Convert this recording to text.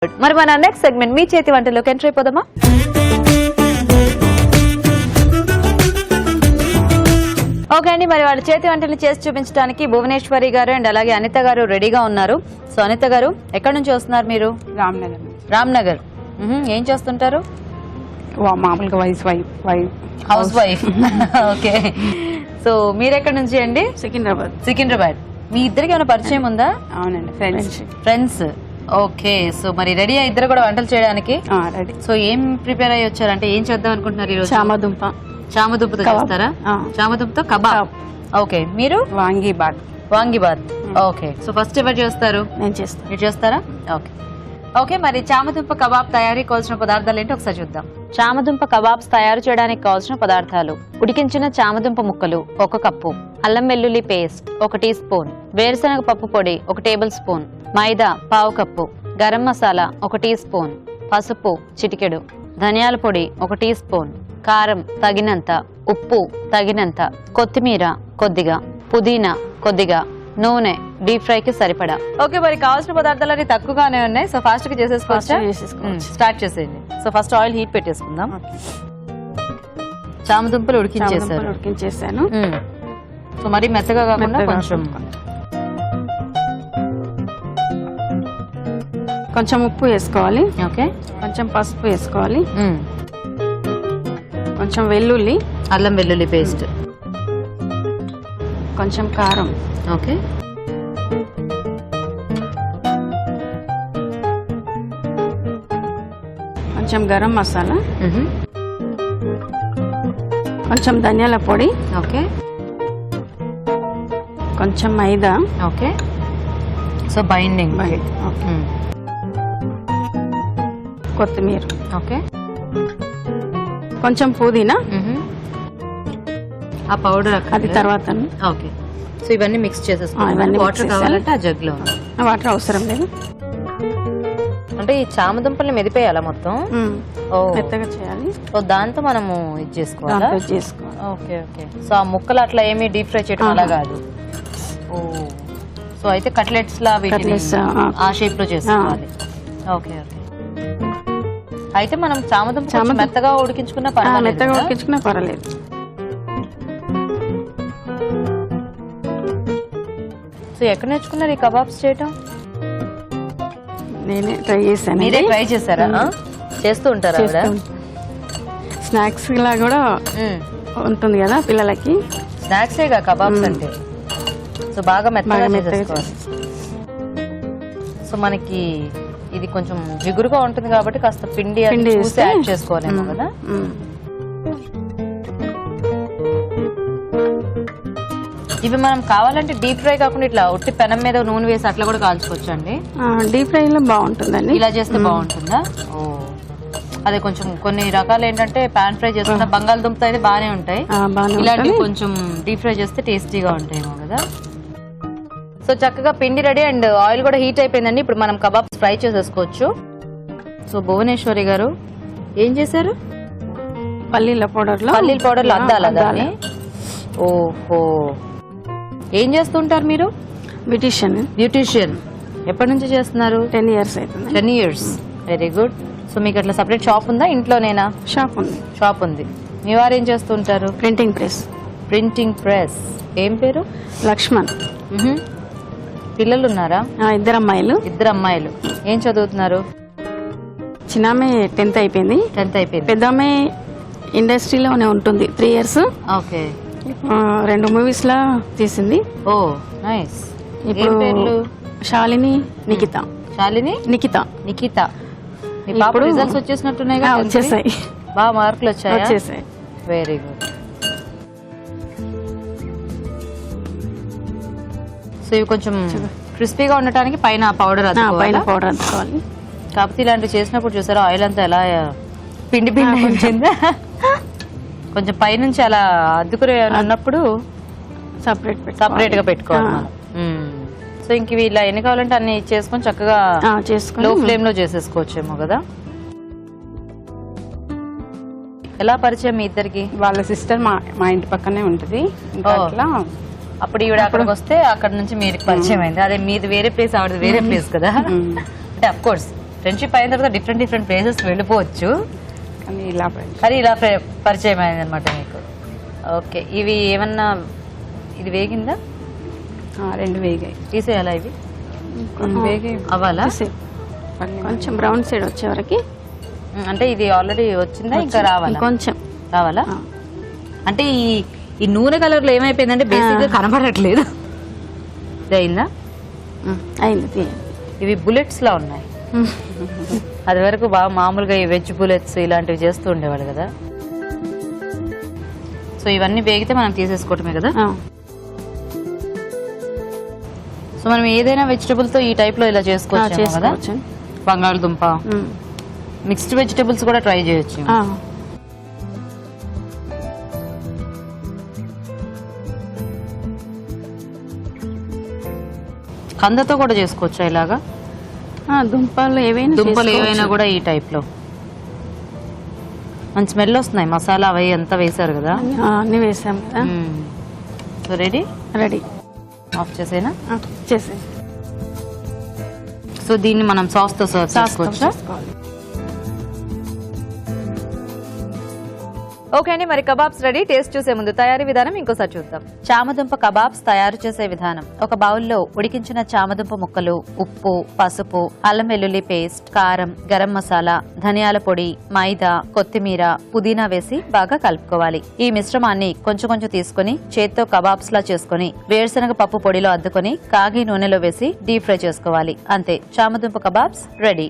మరి మన next segment మీ చేతి వంటలోకి ఎంటర్ అయిపోదామా? ఓకే అండి, మరి వాళ్ళ చేతి వంటలు చేసి చూపించడానికి భువనేశ్వరి గారు అండ్ అలాగే అనిత గారు రెడీగా ఉన్నారు. సో అనిత గారు, ఎక్కడి నుంచి వస్తున్నారు మీరు? రామ్నగర్. రామ్నగర్. ఏం చేస్తుంటారు? మామూలుగా హౌస్ వైఫ్. ఓకే, సో మీరు ఎక్కడి నుంచి అండి? సికింద్రాబాద్. సికింద్రాబాద్. మీ ఇద్దరికి ఏమైనా పరిచయం ఉందా? అవునండి, ఫ్రెండ్స్. ఓకే, సో మరి రెడీ ఇద్దరు కూడా వంటలు చేయడానికి? రెడీ. సో ఏం ప్రిపేర్ అయ్యి వచ్చారు? అంటే ఏం చేద్దాం అనుకుంటున్నారు ఈరోజు? చామదుంపతో చేస్తారా? చామదుంపతో కబాబ్. ఓకే, మీరు? వాంగిబాత్. ఓకే, సో ఫస్ట్ ఎవరు చేస్తారు? నేను చేస్తాను. మీరు చేస్తారా? ఓకే. ఓకే, మరి చామదుంప కబాబ్ తయారీకి కావాల్సిన పదార్థాలు ఏంటి ఒకసారి చూద్దాం. చామదుంప కబాబ్స్ తయారు చేయడానికి కావాల్సిన పదార్థాలు: ఉడికించిన చామదుంప ముక్కలు 1 కప్పు, అల్లం వెల్లుల్లి పేస్ట్ 1 టీ స్పూన్, వేరుశనగ పప్పు పొడి 1 tablespoon, maida 1/2 cup, garam masala 1 teaspoon, పసుపు చిటికెడు, ధనియాల పొడి 1 టీ స్పూన్, కారం తగినంత, ఉప్పు తగినంత, కొత్తిమీర కొద్దిగా, పుదీనా కొద్దిగా, నూనె డీప్ ఫ్రై కి సరిపడా. ఓకే, మరి కావాల్సిన పదార్థాలన్నీ తక్కువగానే ఉన్నాయి. సో ఫాస్ట్ గా చేసేసుకోవచ్చా? స్టార్ట్ చేసేయండి. సో ఫస్ట్ ఆయిల్ హీట్ పెట్టేసుకుందాం. చామదుంపలు ఉడికించేసాను. సో మరి మెత్తగా కాకుండా కొంచెం ఉప్పు వేసుకోవాలి. ఓకే, కొంచెం పసుపు వేసుకోవాలి, కొంచెం వెల్లుల్లి, అల్లం వెల్లుల్లి పేస్ట్, కొంచెం కారం. ఓకే, కొంచెం గరం మసాలా, కొంచెం ధనియాల పొడి, ఓకే, కొంచెం మైదా. Okay, so binding. కొత్తిమీర. ఓకే, కొంచెం పుదీనా. ఆ పౌడర్ అది తర్వాత. ఓకే, సో ఇవన్నీ మిక్స్ చేసేసుకోవాలి. వాటర్ కావాలంటే ఆ జగ్ లో. వాటర్ అవసరం లేదు. అంటే ఈ చామదుంపల్ని మెదిపేయాలా మొత్తం? మెత్తగా చేయాలి. సో దాంతో మనము ఇది చేసుకోవాలి. ఓకే ఓకే, సో ఆ ముక్కలు అట్లా ఏమి డీప్ ఫ్రై చేయడం అలా కాదు. ఓ, సో అయితే కట్లెట్స్ లా ఆ షేప్ లో చేసుకోవాలి. ఓకే ఓకే, అయితే మనం చామదుంప మెత్తగా ఉడికించుకున్నా పర్వాలేదు. సో ఎక్కడ నేర్చుకున్నారు ఈ కబాబ్స్ చేయటం? నేనే ట్రై చేశాను. మీరే ట్రై చేశారా? చేస్తూ ఉంటారా? స్నాక్స్ లా కూడా ఉంటుంది కదా పిల్లలకి. స్నాక్స్ ఏగా కబాబ్స్ అంటే. సో బాగా మెత్తగా చేసేసుకోవాలి. సో మనకి ఇది కొంచెం జిగురుగా ఉంటుంది కాబట్టి కాస్త పిండి చూసి యాడ్ చేసుకోవాలేమో కదా. ఇవి మనం కావాలంటే డీప్ ఫ్రై కాకుండా ఇట్లా ఉట్టి పెనం మీద నూనె వేసి అట్లా కూడా కాల్చుకోవచ్చు అండి. డీప్ ఫ్రై లో బాగుంటుందండి. ఇలా చేస్తే బాగుంటుందా? ఓ, అదే కొంచెం కొన్ని రకాలు ఏంటంటే పాన్ ఫ్రై చేసుకున్న బంగాళదుంప అయితే బాగానే ఉంటాయి. ఇలాంటివి కొంచెం డీప్ ఫ్రై చేస్తే టేస్టీగా ఉంటాయేమో కదా. సో చక్కగా పిండి రెడీ అండ్ ఆయిల్ కూడా హీట్ అయిపోయిందండి. ఇప్పుడు మనం కబాబ్స్ ఫ్రై చేసేసుకోవచ్చు. సో భువనేశ్వరి గారు ఏం చేశారు? పల్లీల పౌడర్లో అద్దాలా దాన్ని? ఓహో, ఏం చేస్తుంటారు మీరు? బ్యూటిషియన్. ఎప్పటి నుంచి చేస్తున్నారు? 10 years అవుతుంది. 10 years, వెరీ గుడ్. సో మీకు అట్లా సపరేట్ షాప్ ఉందా? ఇంట్లోనేనా? షాప్ ఉంది. మీ వారు ఏం చేస్తుంటారు? Printing press. ఏం పేరు? లక్ష్మణ్. పిల్లలు ఉన్నారా? 2 అమ్మాయిలు. 2 అమ్మాయిలు. ఏం చదువుతున్నారు? చిన్నామె 10th అయిపోయింది. పెద్దామె ఇండస్ట్రీలోనే ఉంటుంది 3 years. ఓకే, 2 movies లా తీసింది. ఓ నైస్. ఇప్పుడు శాలిని, నిఖిత. మీ పాప రిజల్ట్స్ వచ్చేసినట్టున్నాయి? వచ్చేసాయి. బాగా మార్కులు వచ్చాయి. Very good. సో ఇవి కొంచెం క్రిస్పీగా ఉండటానికి పైన పౌడర్ అద్దుకోవాలి. కాకపోతే ఇలాంటివి చేసినప్పుడు చూసారా ఆయిల్ అంతా ఎలా పిండి ఉంచిందా? కొంచెం పైనుంచి అలా అద్దుకునే ఉన్నప్పుడు సపరేట్ గా పెట్టుకోవాలి మనం. సో ఇంక ఇవి ఇలా ఎన్ని కావాలంటే అన్ని చేసుకొని చక్కగా లో ఫ్లేమ్ లో చేసేసుకోవచ్చేమో కదా. ఎలా పరిచయం మీ ఇద్దరికి? వాళ్ళ సిస్టర్ మా ఇంటి పక్కనే ఉంటుంది. అప్పుడు ఈవిడ అక్కడికి వస్తే అక్కడ నుంచి మీరు పరిచయం అయింది. అదే మీది వేరే ప్లేస్, ఆవిడది వేరే ప్లేస్ కదా. అంటే అఫ్ కోర్స్ ఫ్రెండ్షిప్ అయిన తర్వాత డిఫరెంట్ ప్లేసెస్ వెళ్ళిపోవచ్చు, కానీ ఇలా కానీ ఇలా పరిచయం అయింది అనమాట మీకు. ఓకే, ఇవి ఏమన్నా ఇది వేగిందా? 2 వేగాయి. తీసేయాలా ఇవి? వేగాయి అవ్వాలా? కొంచెం బ్రౌన్ సైడ్ వచ్చే వరకు. అంటే ఇది ఆల్రెడీ వచ్చిందా, ఇంకా రావాలా? కొంచెం రావాలా? అంటే ఈ నూనె కలర్ లో ఏమైపోయిందంటే బేసిక్ గా కనబడట్లేదు. ఇది అయిందా? అయింది. ఇవి బుల్లెట్స్ లా ఉన్నాయి. అది వరకు బాగా మామూలుగా ఈ వెజ్ బుల్లెట్స్ ఇలాంటివి చేస్తూ ఉండేవాళ్ళు కదా. సో ఇవన్నీ వేగితే మనం తీసేసుకోవటమే కదా. సో మనం ఏదైనా వెజిటబుల్ తో ఈ టైప్ లో ఇలా చేసుకోవచ్చు కదా. బంగాళదుంప, మిక్స్డ్ వెజిటబుల్స్ కూడా ట్రై చేయొచ్చు. కందతో కూడా చేసుకోవచ్చా ఇలాగా? దుంపలు ఏవైనా కూడా ఈ టైప్ లో మంచి స్మెల్ వస్తున్నాయి. మసాలా అవి అంతా వేసారు కదా, అన్ని వేసాం కదా. సో రెడీ ఆఫ్ చేసేనా? చేసే. సో దీన్ని మనం సాస్ తో సర్వ్ చేసుకోవచ్చా? ఓకే అండి, మరి కబాబ్స్ రెడీ. టేస్ట్ చూసే ముందు తయారీ విధానం ఇంకోసారి చూద్దాం. చామదుంప కబాబ్స్ తయారు చేసే విధానం. ఒక బౌల్లో ఉడికించిన చామదుంప ముక్కలు, ఉప్పు, పసుపు, అల్లం వెల్లుల్లి పేస్ట్, కారం, గరం మసాలా, ధనియాల పొడి, మైదా, కొత్తిమీర, పుదీనా వేసి బాగా కలుపుకోవాలి. ఈ మిశ్రమాన్ని కొంచెం తీసుకుని చేత్తో కబాబ్స్ లా చేసుకుని వేరుశనగ పప్పు పొడిలో అద్దుకొని కాగి నూనెలో వేసి డీప్ ఫ్రై చేసుకోవాలి. అంతే, చామదుంప కబాబ్స్ రెడీ.